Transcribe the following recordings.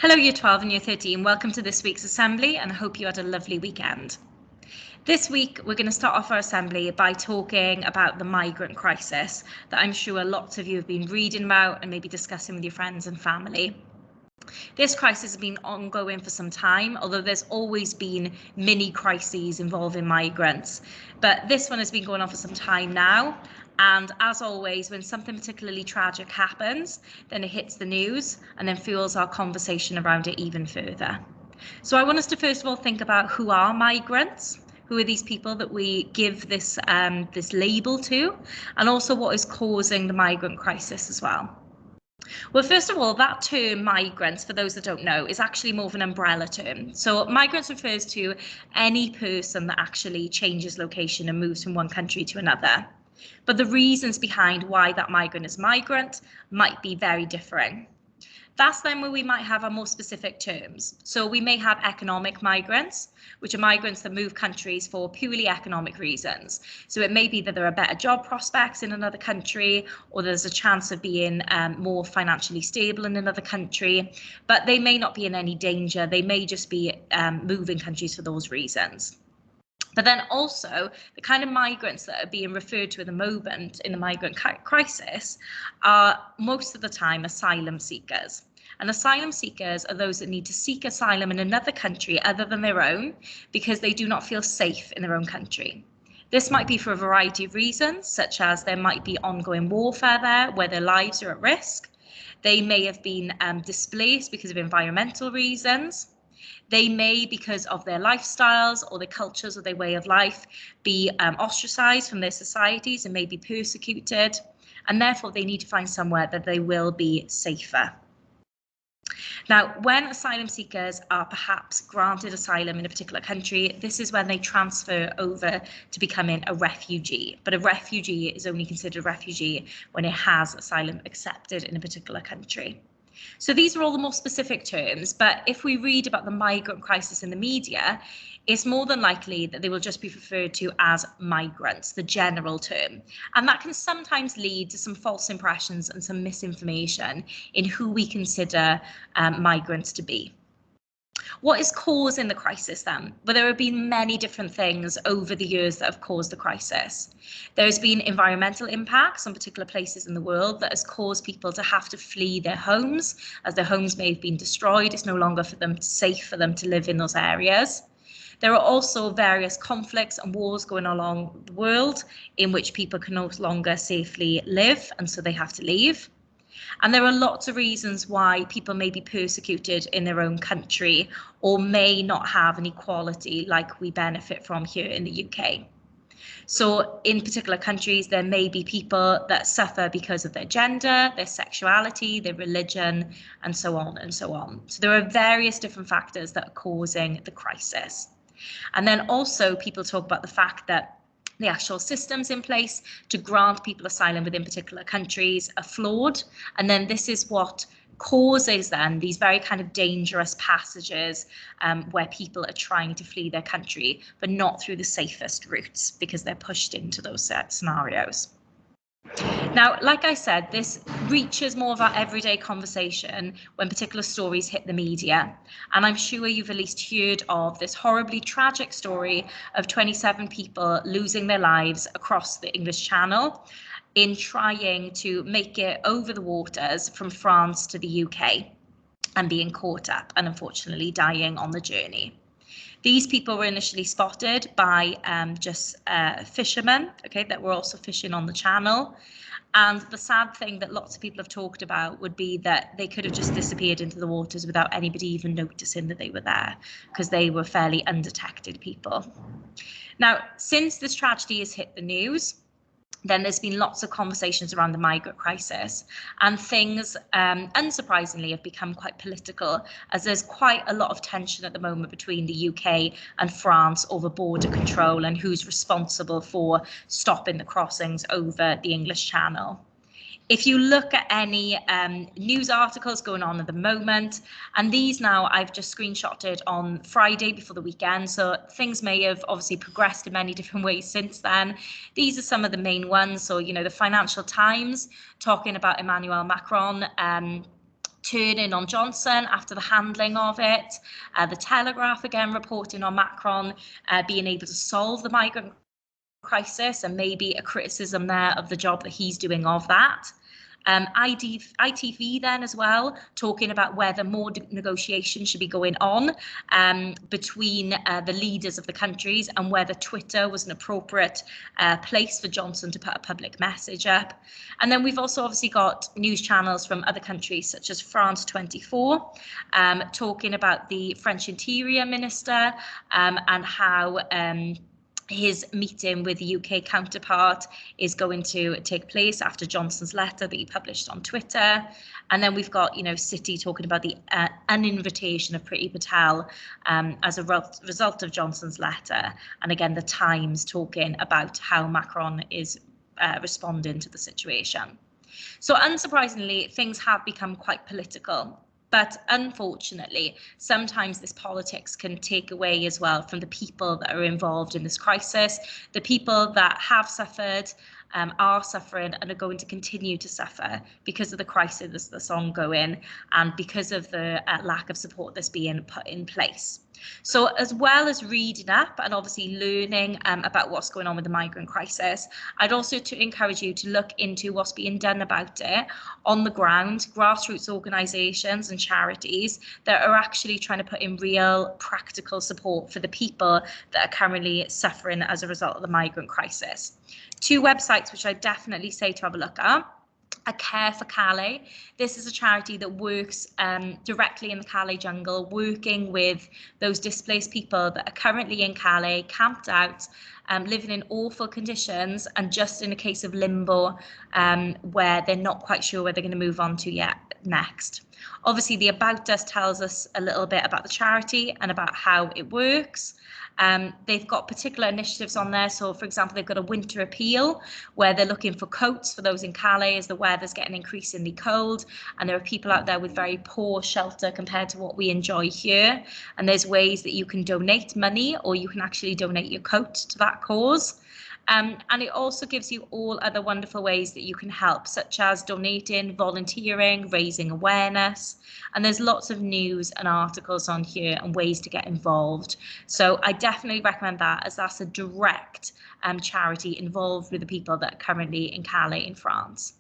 Hello Year 12 and Year 13, welcome to this week's assembly and I hope you had a lovely weekend. This week we're going to start off our assembly by talking about the migrant crisis that I'm sure lots of you have been reading about and maybe discussing with your friends and family. This crisis has been ongoing for some time, although there's always been mini crises involving migrants, but this one has been going on for some time now. And as always, when something particularly tragic happens, then it hits the news and then fuels our conversation around it even further. So I want us to first of all think about who are migrants, who are these people that we give this label to, and also what is causing the migrant crisis as well. Well, first of all, that term migrants, for those that don't know, is actually more of an umbrella term. So migrants refers to any person that actually changes location and moves from one country to another. But the reasons behind why that migrant is migrant might be very different. That's then where we might have our more specific terms. So we may have economic migrants, which are migrants that move countries for purely economic reasons. So it may be that there are better job prospects in another country, or there's a chance of being more financially stable in another country, but they may not be in any danger. They may just be moving countries for those reasons. But then also the kind of migrants that are being referred to at the moment in the migrant crisis are most of the time asylum seekers. And asylum seekers are those that need to seek asylum in another country other than their own because they do not feel safe in their own country. This might be for a variety of reasons, such as there might be ongoing warfare there where their lives are at risk. They may have been displaced because of environmental reasons. They may, because of their lifestyles or their cultures or their way of life, be ostracized from their societies and may be persecuted, and therefore they need to find somewhere that they will be safer. Now, when asylum seekers are perhaps granted asylum in a particular country, this is when they transfer over to becoming a refugee. But a refugee is only considered a refugee when it has asylum accepted in a particular country. So these are all the more specific terms, but if we read about the migrant crisis in the media, it's more than likely that they will just be referred to as migrants, the general term. And that can sometimes lead to some false impressions and some misinformation in who we consider migrants to be. What is causing the crisis then? Well, there have been many different things over the years that have caused the crisis. There's been environmental impacts on particular places in the world that has caused people to have to flee their homes, as their homes may have been destroyed. It's no longer safe for them to live in those areas. There are also various conflicts and wars going on along the world in which people can no longer safely live, and so they have to leave. And there are lots of reasons why people may be persecuted in their own country or may not have an equality like we benefit from here in the UK. So in particular countries, there may be people that suffer because of their gender, their sexuality, their religion, and so on and so on. So there are various different factors that are causing the crisis. And then also people talk about the fact that the actual systems in place to grant people asylum within particular countries are flawed. And then this is what causes then these very kind of dangerous passages where people are trying to flee their country, but not through the safest routes because they're pushed into those scenarios. Now, like I said, this reaches more of our everyday conversation when particular stories hit the media. And I'm sure you've at least heard of this horribly tragic story of 27 people losing their lives across the English Channel in trying to make it over the waters from France to the UK and being caught up and unfortunately dying on the journey. These people were initially spotted by just fishermen, that were also fishing on the channel. And the sad thing that lots of people have talked about would be that they could have just disappeared into the waters without anybody even noticing that they were there because they were fairly undetected people. Now, since this tragedy has hit the news, then there's been lots of conversations around the migrant crisis, and things unsurprisingly have become quite political, as there's quite a lot of tension at the moment between the UK and France over border control and who's responsible for stopping the crossings over the English Channel. If you look at any news articles going on at the moment, and these now I've just screenshotted on Friday before the weekend, so things may have obviously progressed in many different ways since then. These are some of the main ones. So, the Financial Times talking about Emmanuel Macron turning on Johnson after the handling of it. The Telegraph again reporting on Macron being able to solve the migrant crisis, and maybe a criticism there of the job that he's doing of that. ITV then as well, talking about whether more negotiations should be going on between the leaders of the countries, and whether Twitter was an appropriate place for Johnson to put a public message up. And then we've also obviously got news channels from other countries such as France 24, talking about the French Interior Minister and how his meeting with the UK counterpart is going to take place after Johnson's letter that he published on Twitter. And then we've got, City talking about the uninvitation of Priti Patel as a result of Johnson's letter. And again, the Times talking about how Macron is responding to the situation. So unsurprisingly, things have become quite political. But unfortunately, sometimes this politics can take away as well from the people that are involved in this crisis, the people that have suffered, are suffering and are going to continue to suffer because of the crisis that's ongoing and because of the lack of support that's being put in place. So as well as reading up and obviously learning about what's going on with the migrant crisis, I'd also encourage you to look into what's being done about it on the ground, grassroots organisations and charities that are actually trying to put in real practical support for the people that are currently suffering as a result of the migrant crisis. Two websites which I definitely say to have a look at. A Care for Calais. This is a charity that works directly in the Calais jungle, working with those displaced people that are currently in Calais, camped out, living in awful conditions and just in a case of limbo where they're not quite sure where they're going to move on to next. Obviously, the About Us tells us a little bit about the charity and about how it works. They've got particular initiatives on there. So, for example, they've got a winter appeal where they're looking for coats for those in Calais as the weather's getting increasingly cold. And there are people out there with very poor shelter compared to what we enjoy here. And there's ways that you can donate money or you can actually donate your coat to that cause. And it also gives you all other wonderful ways that you can help, such as donating, volunteering, raising awareness. And there's lots of news and articles on here and ways to get involved. So I definitely recommend that, as that's a direct charity involved with the people that are currently in Calais in France.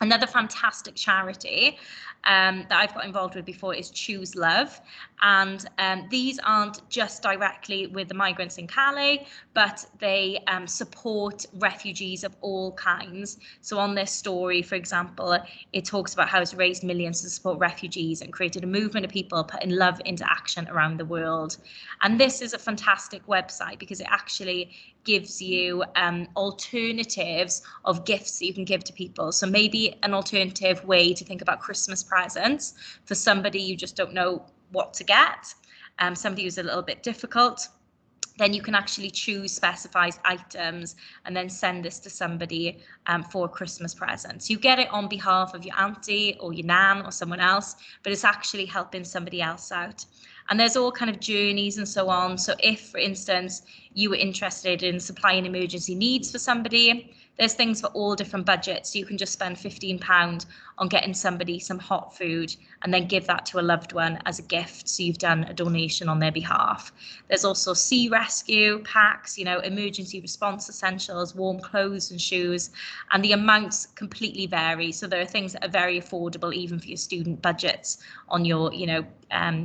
Another fantastic charity that I've got involved with before is Choose Love. And these aren't just directly with the migrants in Calais, but they support refugees of all kinds. So on this story, for example, it talks about how it's raised millions to support refugees and created a movement of people putting love into action around the world. And this is a fantastic website because it actually gives you alternatives of gifts that you can give to people. So maybe an alternative way to think about Christmas presents for somebody you just don't know what to get, somebody who's a little bit difficult. Then you can actually choose specified items and then send this to somebody for a Christmas present. So you get it on behalf of your auntie or your nan or someone else, but it's actually helping somebody else out. And there's all kind of journeys and so on. So if, for instance, you were interested in supplying emergency needs for somebody, there's things for all different budgets. So you can just spend £15 on getting somebody some hot food and then give that to a loved one as a gift. So you've done a donation on their behalf. There's also sea rescue packs, emergency response essentials, warm clothes and shoes, and the amounts completely vary. So there are things that are very affordable even for your student budgets on your,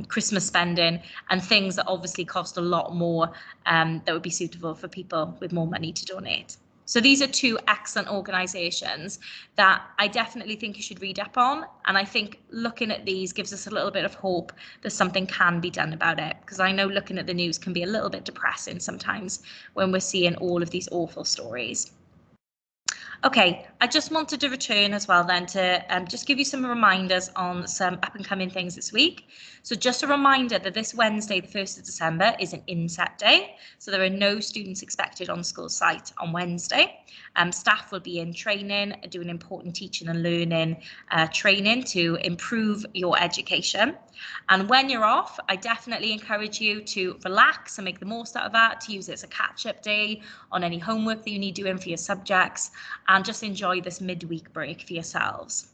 Christmas spending, and things that obviously cost a lot more that would be suitable for people with more money to donate. So these are two excellent organisations that I definitely think you should read up on. And I think looking at these gives us a little bit of hope that something can be done about it. Because I know looking at the news can be a little bit depressing sometimes when we're seeing all of these awful stories. Okay, I just wanted to return as well then to just give you some reminders on some up and coming things this week. So just a reminder that this Wednesday, the 1st of December, is an inset day. So there are no students expected on school site on Wednesday. Staff will be in training, doing important teaching and learning training to improve your education. And when you're off, I definitely encourage you to relax and make the most out of that, to use it as a catch-up day on any homework that you need doing for your subjects, and just enjoy this midweek break for yourselves.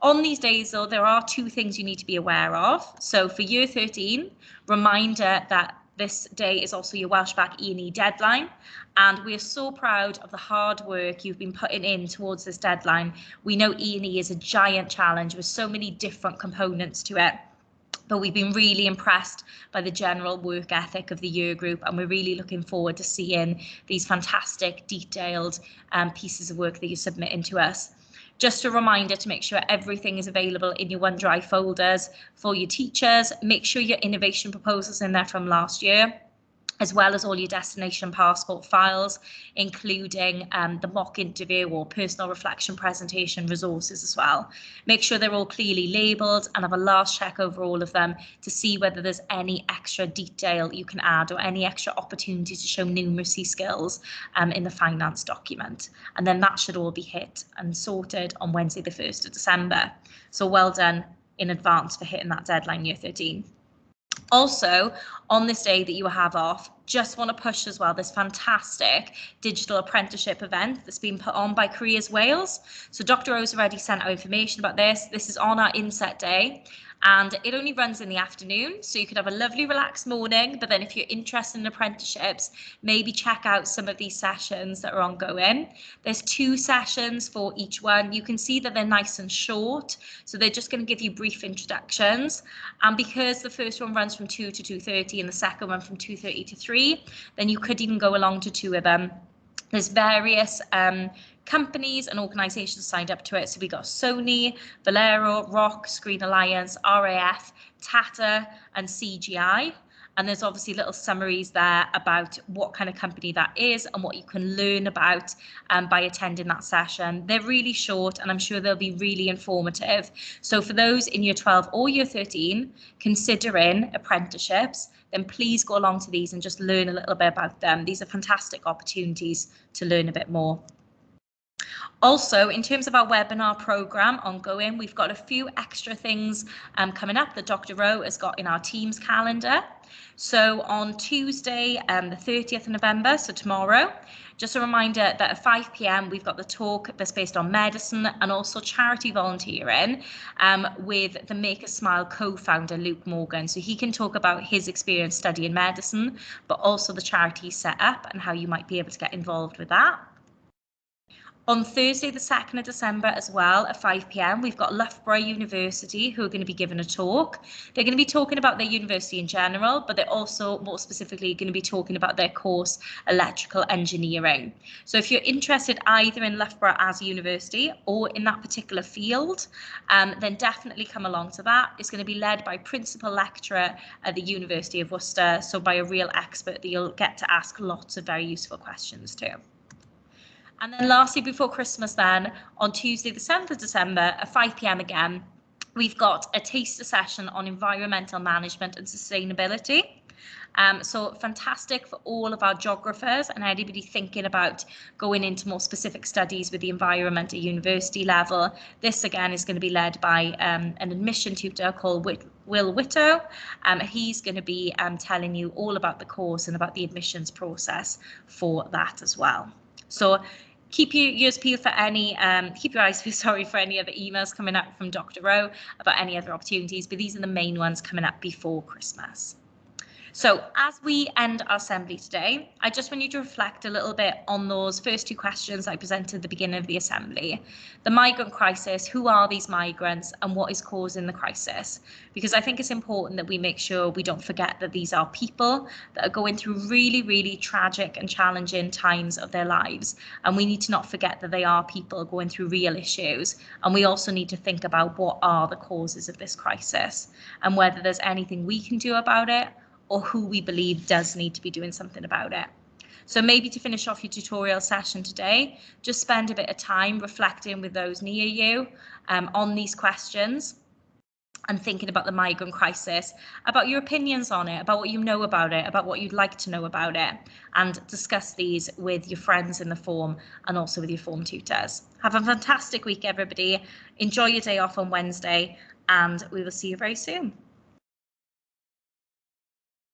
On these days, though, there are two things you need to be aware of. So for Year 13, reminder that this day is also your Welsh Bac E&E deadline, and we are so proud of the hard work you've been putting in towards this deadline. We know E&E is a giant challenge with so many different components to it, but we've been really impressed by the general work ethic of the year group, and we're really looking forward to seeing these fantastic, detailed pieces of work that you're submitting to us. Just a reminder to make sure everything is available in your OneDrive folders for your teachers. Make sure your innovation proposals in there from last year, as well as all your destination passport files, including the mock interview or personal reflection presentation resources as well. Make sure they're all clearly labelled and have a last check over all of them to see whether there's any extra detail you can add or any extra opportunity to show numeracy skills in the finance document. And then that should all be hit and sorted on Wednesday the 1st of December. So well done in advance for hitting that deadline, Year 13. Also, on this day that you have off, just want to push as well this fantastic digital apprenticeship event that's been put on by Careers Wales. So Dr. O's already sent out information about this. This is on our inset day, and it only runs in the afternoon, so you could have a lovely relaxed morning. But then if you're interested in apprenticeships, maybe check out some of these sessions that are ongoing. There's 2 sessions for each one. You can see that they're nice and short, so they're just going to give you brief introductions. And because the first one runs from 2 to 2:30 and the second one from 2:30 to 3, then you could even go along to 2 of them. There's various companies and organisations signed up to it. So we got Sony, Valero, Rock, Screen Alliance, RAF, Tata and CGI. And there's obviously little summaries there about what kind of company that is and what you can learn about by attending that session. They're really short and I'm sure they'll be really informative. So for those in Year 12 or Year 13 considering apprenticeships, then please go along to these and just learn a little bit about them. These are fantastic opportunities to learn a bit more. Also, in terms of our webinar programme ongoing, we've got a few extra things coming up that Dr. Rowe has got in our Teams calendar. So on Tuesday, the 30th of November, so tomorrow, just a reminder that at 5 p.m. we've got the talk that's based on medicine and also charity volunteering with the Make a Smile co-founder Luke Morgan. So he can talk about his experience studying medicine, but also the charity set up and how you might be able to get involved with that. On Thursday, the 2nd of December as well, at 5 p.m, we've got Loughborough University who are going to be giving a talk. They're going to be talking about their university in general, but they're also more specifically going to be talking about their course, Electrical Engineering. So if you're interested either in Loughborough as a university or in that particular field, then definitely come along to that. It's going to be led by Principal Lecturer at the University of Worcester, so by a real expert that you'll get to ask lots of very useful questions to. And then lastly, before Christmas then, on Tuesday the 7th of December at 5 p.m. again, we've got a taster session on environmental management and sustainability. So fantastic for all of our geographers and anybody thinking about going into more specific studies with the environment at university level. This again is going to be led by an admission tutor called Will Whitto. He's going to be telling you all about the course and about the admissions process for that as well. So keep your ears peeled for any, keep your eyes peeled, for any other emails coming up from Dr. Rowe about any other opportunities, but these are the main ones coming up before Christmas. So as we end our assembly today, I just want you to reflect a little bit on those first 2 questions I presented at the beginning of the assembly. The migrant crisis, who are these migrants and what is causing the crisis? Because I think it's important that we make sure we don't forget that these are people that are going through really, really tragic and challenging times of their lives. And we need to not forget that they are people going through real issues. And we also need to think about what are the causes of this crisis and whether there's anything we can do about it, or who we believe does need to be doing something about it. So maybe to finish off your tutorial session today, just spend a bit of time reflecting with those near you on these questions and thinking about the migrant crisis, about your opinions on it, about what you know about it, about what you'd like to know about it, and discuss these with your friends in the form and also with your form tutors. Have a fantastic week, everybody. Enjoy your day off on Wednesday, and we will see you very soon.